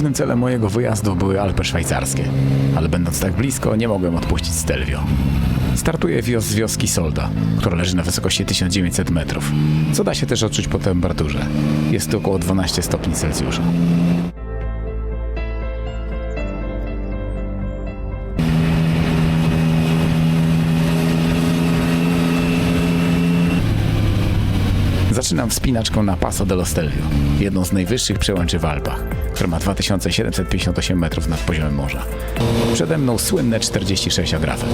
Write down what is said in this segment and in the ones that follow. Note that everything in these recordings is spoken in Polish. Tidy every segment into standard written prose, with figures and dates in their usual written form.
Głównym celem mojego wyjazdu były Alpy szwajcarskie, ale będąc tak blisko nie mogłem odpuścić Stelvio. Startuję z wioski Solda, która leży na wysokości 1900 metrów, co da się też odczuć po temperaturze. Jest to około 12 stopni Celsjusza. Zaczynam wspinaczką na Passo dello Stelvio, jedną z najwyższych przełęczy w Alpach, która ma 2758 metrów nad poziomem morza. Przede mną słynne 46 agrafek.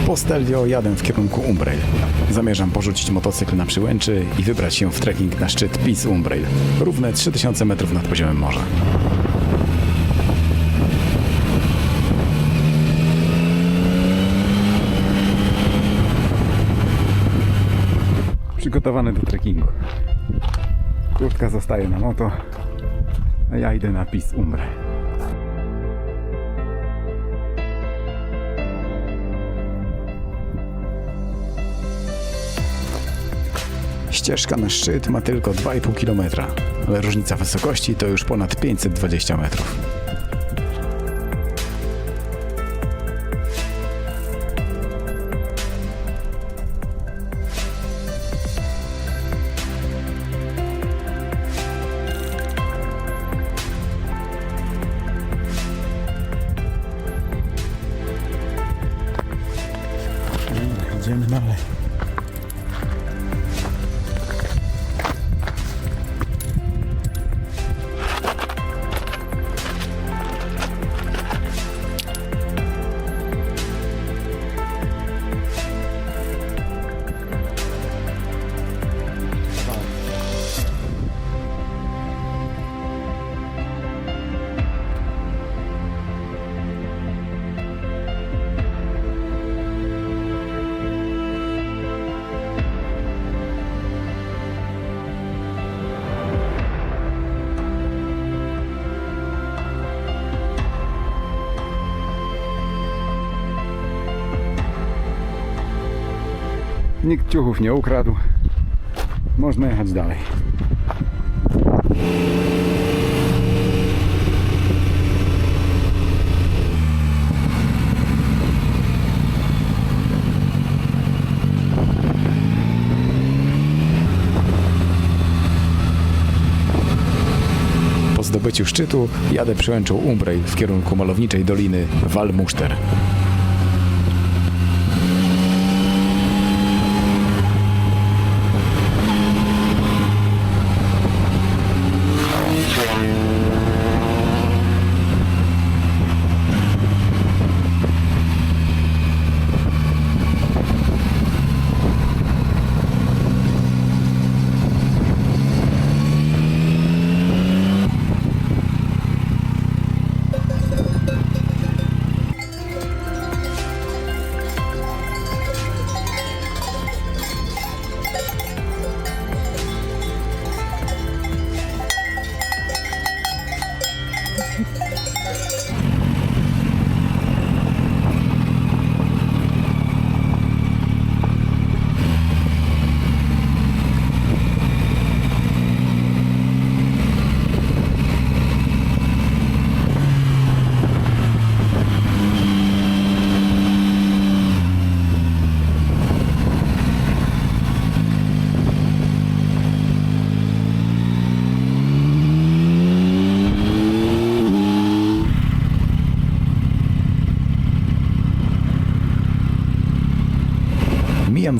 Po Stelvio jadę w kierunku Umbrail. Zamierzam porzucić motocykl na Przyłęczy i wybrać się w trekking na szczyt Piz Umbrail, równe 3000 metrów nad poziomem morza. Przygotowany do trekkingu. Kurtka zostaje na moto, a ja idę na Piz Umbrail. Ścieżka na szczyt ma tylko 2,5 km, ale różnica wysokości to już ponad 520 metrów. Idziemy dalej. Nikt ciuchów nie ukradł. Można jechać dalej. Po zdobyciu szczytu jadę przełęczą Umbrail w kierunku malowniczej doliny Val Muster.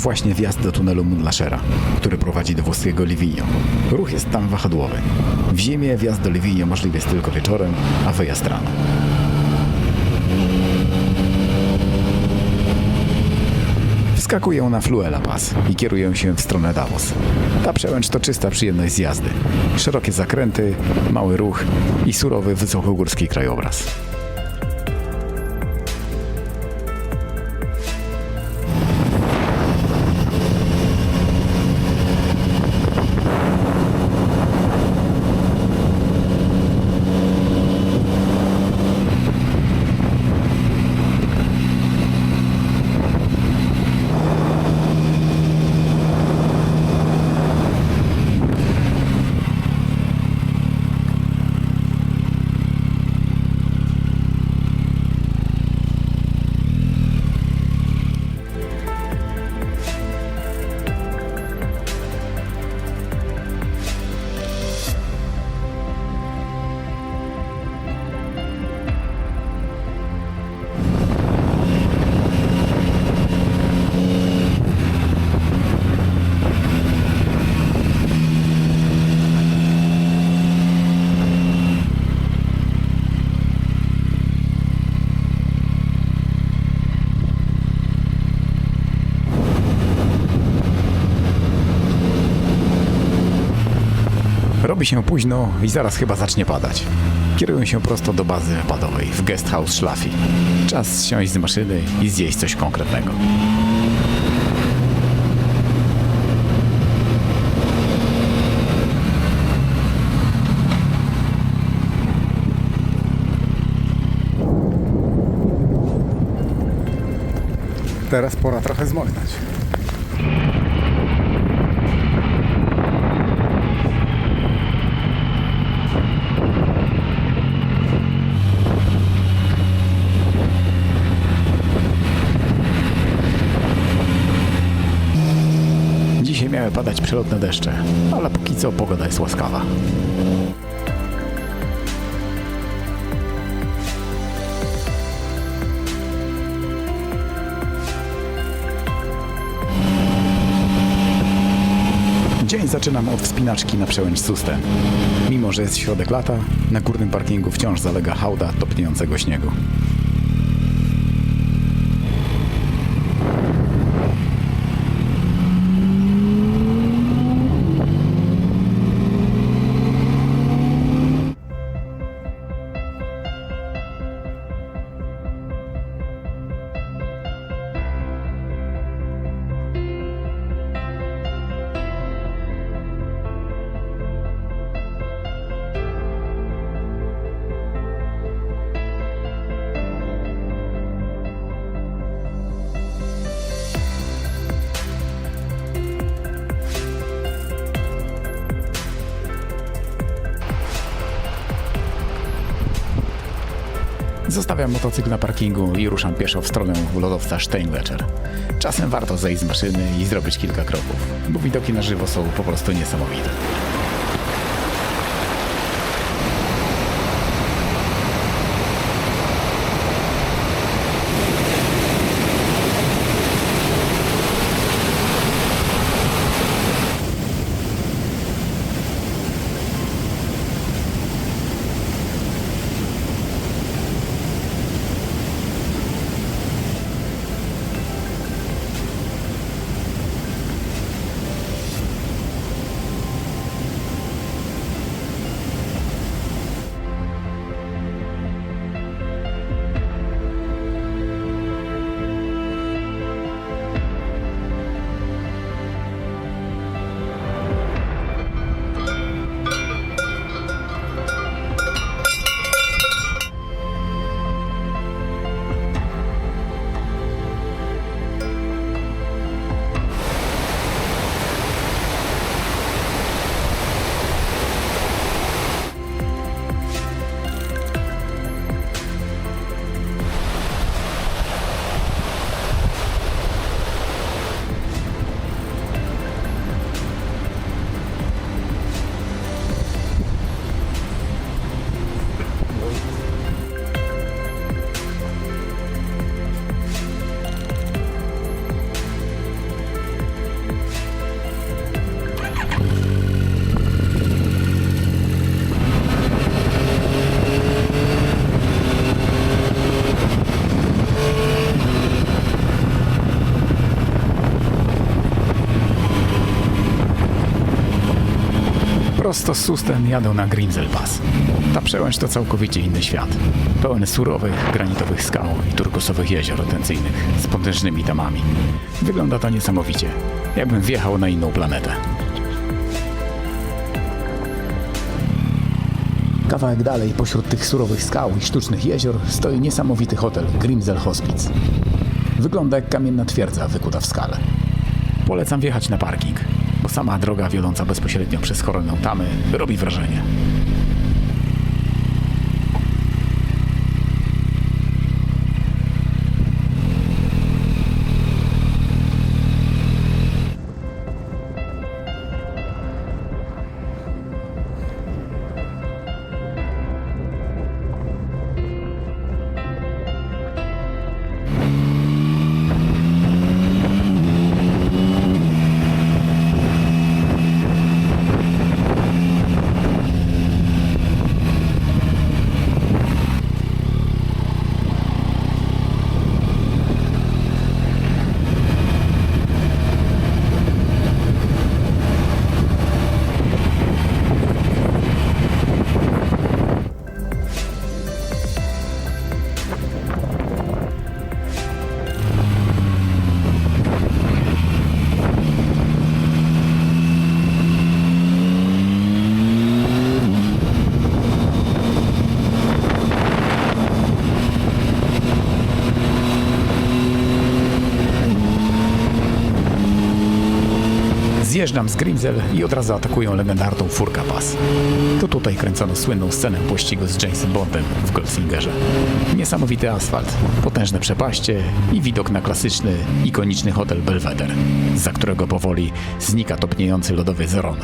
właśnie wjazd do tunelu Mundlachera, który prowadzi do włoskiego Livigno. Ruch jest tam wahadłowy. W zimie wjazd do Livigno możliwy jest tylko wieczorem, a wyjazd rano. Wskakuję na Fluela Pass i kieruję się w stronę Davos. Ta przełęcz to czysta przyjemność z jazdy. Szerokie zakręty, mały ruch i surowy, wysokogórski krajobraz. Robi się późno i zaraz chyba zacznie padać. Kieruję się prosto do bazy wypadowej w Guesthaus Schlafi. Czas zsiąść z maszyny i zjeść coś konkretnego. Teraz pora trochę zmoknąć. Dzisiaj miały padać przelotne deszcze, ale póki co pogoda jest łaskawa. Dzień zaczynam od wspinaczki na przełęcz Susten. Mimo że jest środek lata, na górnym parkingu wciąż zalega hałda topniejącego śniegu. Zostawiam motocykl na parkingu i ruszam pieszo w stronę lodowca Steinlecher. Czasem warto zejść z maszyny i zrobić kilka kroków, bo widoki na żywo są po prostu niesamowite. Prosto z Susten jadę na Grimsel Pass. Ta przełęcz to całkowicie inny świat. Pełen surowych, granitowych skał i turkusowych jezior retencyjnych z potężnymi tamami. Wygląda to niesamowicie, jakbym wjechał na inną planetę. Kawałek dalej, pośród tych surowych skał i sztucznych jezior, stoi niesamowity hotel Grimsel Hospice. Wygląda jak kamienna twierdza wykuta w skale. Polecam wjechać na parking, bo sama droga wiodąca bezpośrednio przez koronę Tamy robi wrażenie. Zjeżdżam z Grimsel i od razu atakują legendarną Furka Pass. To tutaj kręcono słynną scenę pościgu z Jamesem Bondem w Goldfingerze. Niesamowity asfalt, potężne przepaście i widok na klasyczny, ikoniczny hotel Belvedere, za którego powoli znika topniejący lodowy Zeron.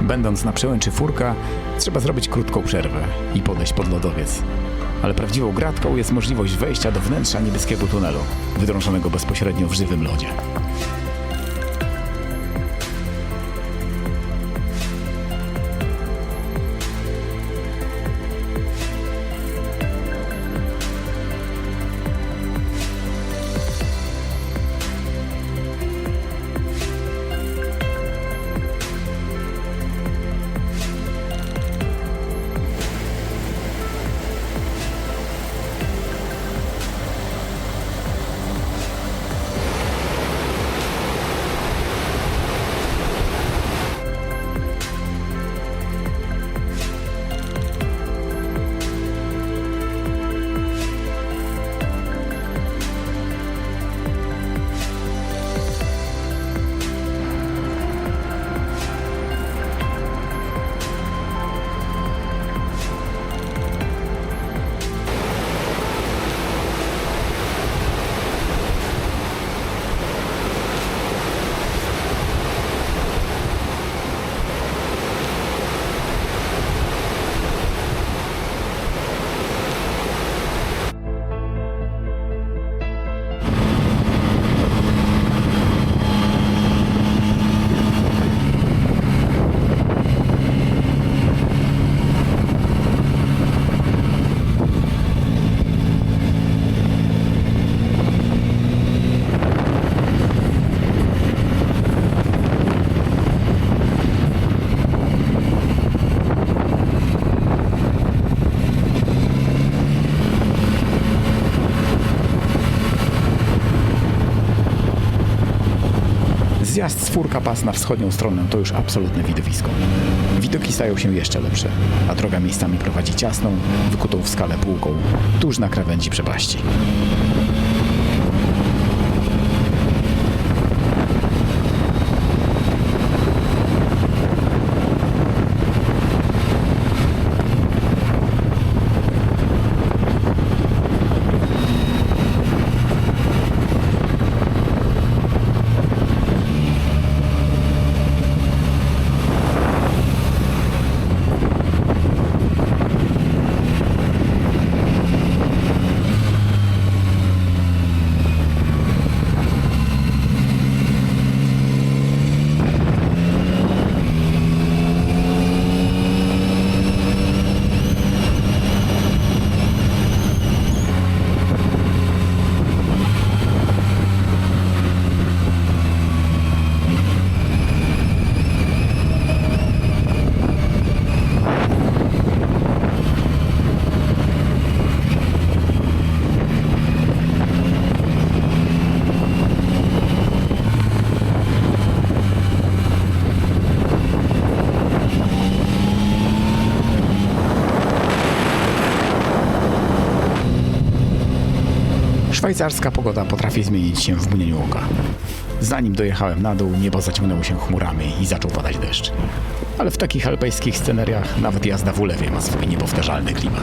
Będąc na przełęczy Furka, trzeba zrobić krótką przerwę i podejść pod lodowiec. Ale prawdziwą gratką jest możliwość wejścia do wnętrza niebieskiego tunelu, wydrążonego bezpośrednio w żywym lodzie. Zjazd z Furka Pass na wschodnią stronę to już absolutne widowisko. Widoki stają się jeszcze lepsze, a droga miejscami prowadzi ciasną, wykutą w skale półką, tuż na krawędzi przepaści. Szwajcarska pogoda potrafi zmienić się w mgnieniu oka. Zanim dojechałem na dół, niebo zaciągnęło się chmurami i zaczął padać deszcz. Ale w takich alpejskich scenariach nawet jazda w ulewie ma swój niepowtarzalny klimat.